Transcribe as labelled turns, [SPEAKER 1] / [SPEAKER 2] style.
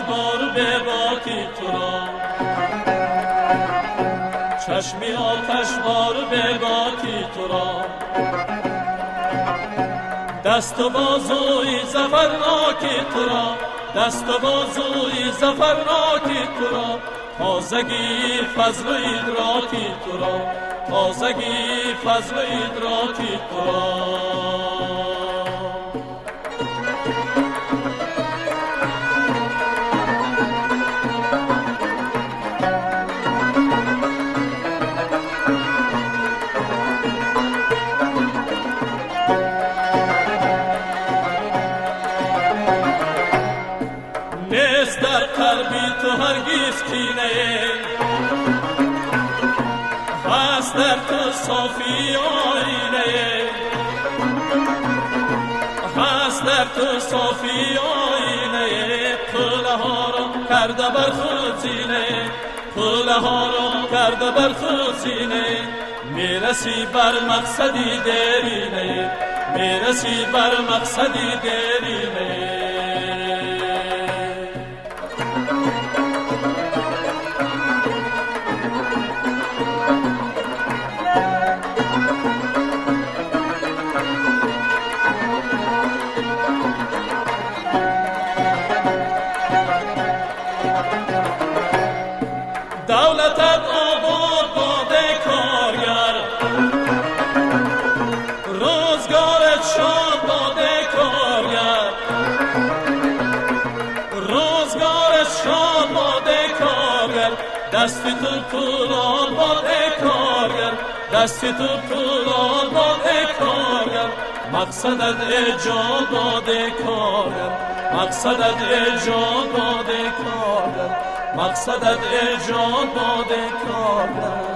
[SPEAKER 1] بار به باتی تو را، چشمی آتش بار به باتی تو را، دست و بازوی زفرناکی تو را، دست و بازوی زفرناکی تو را، تازگی فضل و ادراکی تو را، تازگی فضل و ادراکی تو را. نیست در قلبی تو هرگز کینه، هست در تو صافی آینه، هست در تو صافی آینه، قله ها را کرده بر خود زینه، قله ها را کرده بر خود زینه، میرسی بر مقصدی دیرینه، میرسی بر مقصدی دیرینه. دولتت آباد باده کارگر، روزگارت شاد باده کارگر، روزگارت شاد باده کارگر، دستی تو پولاد باده کارگر، دستی تو پولاد باده کارگر، مقصدت ایجاد باده کارگر، مقصدت ایجاد باده کارگر، مقصدت ایجاد باده کارگر.